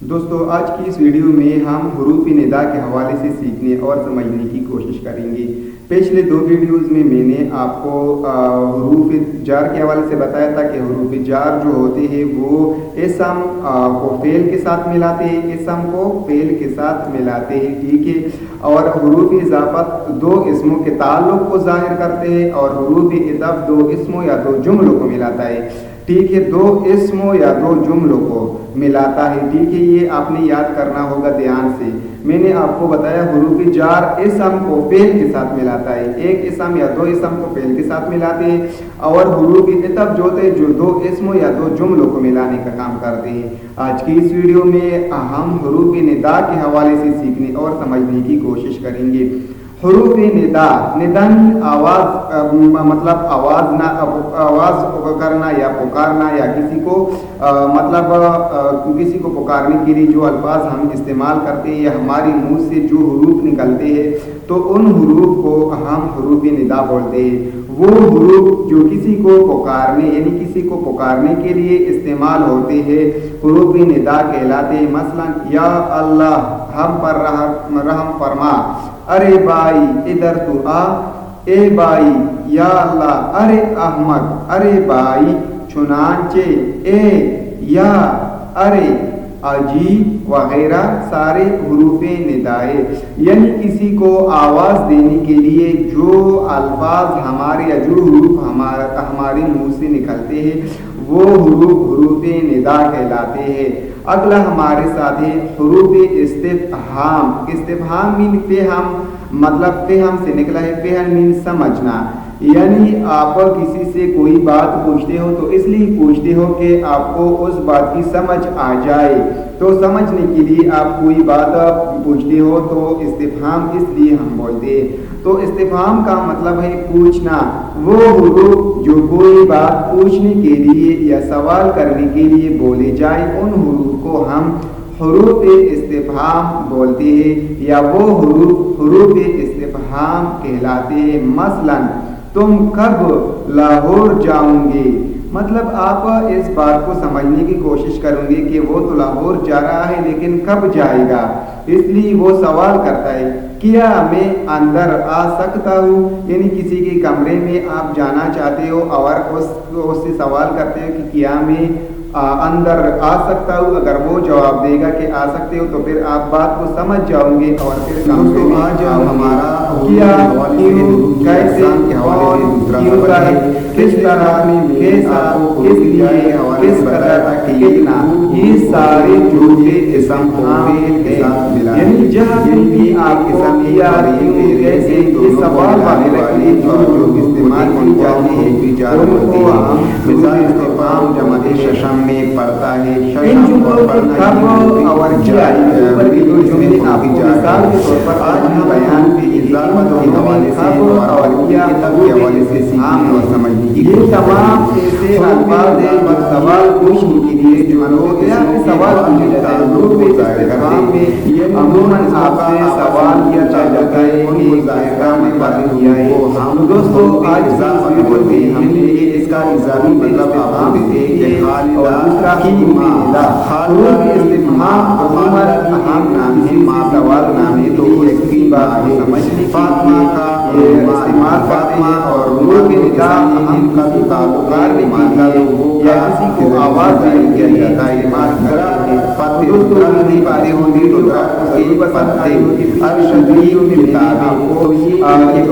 دوستو آج کی اس ویڈیو میں ہم حروف ندا کے حوالے سے سیکھنے اور سمجھنے کی کوشش کریں گے۔ پچھلے دو ویڈیوز میں نے آپ کو حروف جار کے حوالے سے بتایا تھا کہ حروف جار جو ہوتے ہیں وہ اسم کو فعل کے ساتھ ملاتے ہیں، اسم کو فعل کے ساتھ ملاتے ہیں، ٹھیک ہے۔ اور حروف اضافت دو اسموں کے تعلق کو ظاہر کرتے ہیں اور حروف عطف دو اسموں یا دو جملوں کو ملاتا ہے، ٹھیک ہے، دو اسموں یا دو جملوں کو ملاتا ہے، ٹھیک ہے۔ یہ آپ نے یاد کرنا ہوگا دھیان سے۔ میں نے آپ کو بتایا حروف جار اسم کو فعل کے ساتھ ملاتا ہے، ایک اسم یا دو اسم کو فعل کے ساتھ ملاتے ہیں، اور حروف عطف جو ہوتے ہیں جو دو اسموں یا دو جملوں کو ملانے کا کام کرتے ہیں۔ آج کی اس ویڈیو میں ہم حروف ندا کے حوالے سے سیکھنے اور سمجھنے کی کوشش کریں گے۔ حروف ندا، ندن آواز مطلب آواز کرنا یا پکارنا، یا کسی کو مطلب کسی کو پکارنے کے لیے جو الفاظ ہم استعمال کرتے ہیں یا ہماری منہ سے جو حروف نکلتے ہیں تو ان حروف کو ہم حروف ندا بولتے ہیں۔ وہ حروف جو کسی کو پکارنے یعنی کسی کو پکارنے کے لیے استعمال ہوتے ہیں حروف ندا کہلاتے ہیں۔ مثلا یا اللہ ہم پر رحم فرما، ارے بھائی ادھر تو آ، اے بھائی، یا اللہ، ارے احمد، ارے بھائی، چنانچہ، اے، یا، ارے، اجی وغیرہ سارے حروف ندائے، یعنی کسی کو آواز دینے کے لیے جو الفاظ ہمارے یا جو حروف ہمارے منہ سے نکلتے ہیں وہ حروف ندا کہلاتے ہیں۔ اگلا ہمارے ساتھ ہے حروف استفہام۔ استفہام مین فہم، مطلب فہم سے نکلا ہے، فہم مین سمجھنا، یعنی آپ کسی سے کوئی بات پوچھتے ہو تو اس لیے پوچھتے ہو کہ آپ کو اس بات کی سمجھ آ جائے، تو سمجھنے کے لیے آپ کوئی بات پوچھتے ہو تو استفہام اس لیے ہم بولتے ہیں۔ تو استفہام کا مطلب ہے پوچھنا، وہ حروف جو کوئی بات پوچھنے کے لیے یا سوال کرنے کے لیے بولے جائے ان حروف کو ہم حروف استفہام بولتے ہیں، یا وہ حروف استفہام کہلاتے ہیں۔ مثلا تم کب لاہور جاؤں گے، مطلب آپ اس بات کو سمجھنے کی کوشش کریں گے کہ وہ تو لاہور جا رہا ہے لیکن کب جائے گا، اس لیے وہ سوال کرتا ہے کیا میں اندر آ سکتا ہوں، یعنی کسی کے کمرے میں آپ جانا چاہتے ہو اور اس سے سوال کرتے ہو کہ کیا میں اندر آ سکتا ہوں، اگر وہ جواب دے گا کہ آ سکتے ہو تو پھر آپ بات کو سمجھ جاؤ گے اور پھر کمرے میں آج ہمارا کیا، کیسے، کس طرح، کیسا، کس لیے، کس قدر، کتنا، یہ سارے جملے استفہام کے ساتھ ملا، یعنی جہاں بھی آپ کو کیا، کیسے، یہ سوال وغیرہ کے لیے جو استعمال کی جاتی ہے ان کو ہم مثال استفہام جمع ششم میں پڑھتا ہے۔ ان جملوں کو کب اور کیا اوپر کی دو جملے آپ کو مثال کے طور پر آج ہم بیان کے اضافت کے حوالے سے اور کیا کے حوالے سے سیکھنے اور سمجھنے کی یہ تمام ایسے الفاظ ہیں جو سوال پوچھنے کے لیے جو سوال پوچھنے تعلق میں استفہام میں عموماً آپ سے سوال کیا جاتا ہے کہ استفہام میں بات کیا ہے۔ دوستو آج اس ویڈیو میں ہم نے اس کا اضافی مطلب آپ سے اور دوسرا حروف استفہام عموماً اہم نام ہے، سوال نام ہے، تو اس کی بات سمجھنے فاطمہ کا استعمال کرتے ہیں اور حروف ندا ہم کسی تعلقات یا کسی کو آواز دینے کے لیے استعمال کرتے ہیں۔ دوستو نہیں باتیں ہوں گی تو صحیح پتے ارشدی کتاب کو یہ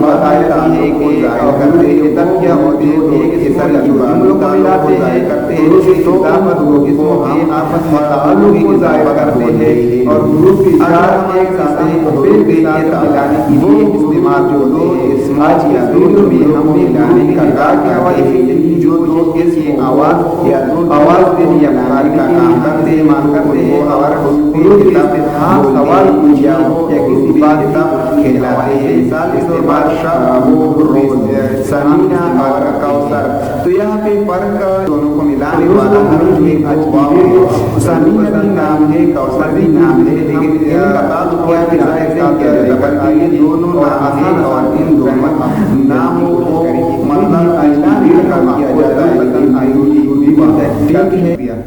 بتایا ہے کہ حروف تب کیا ہوتے ہیں، ایک اثر جملوں کو ملاتے ہیں، حروف اضافت کو اسموں کے آپس میں تعلق کو ظاہر کرتے ہیں، اور حروف جار ایک ساتھ فعل کے ساتھ ملانے کے لیے استعمال جو ہوتے ہیں۔ آج کی ویڈیو میں ہم نے ملانے کا کار کے حوالے سے جو اس کی آواز دینے یا ملانے کا کام کرتے ہیں اور حروف استفہام سوال پوچھا یا کسی بات کہلاتے ہیں، مثال استعمال شب، سمینہ اور کوثر۔ تو یہاں پہ فرق دونوں کو ملانے والا حرف ایک سمینہ بھی نام ہے، کوثر بھی نام ہے، لیکن ان کا تعلق کیا ہے ظاہر کیا جاتا ہے، یہ دونوں نام ہیں اور ان دونوں ناموں کو مطلب اجنبی کیا جاتا ہے، ٹھیک ہے۔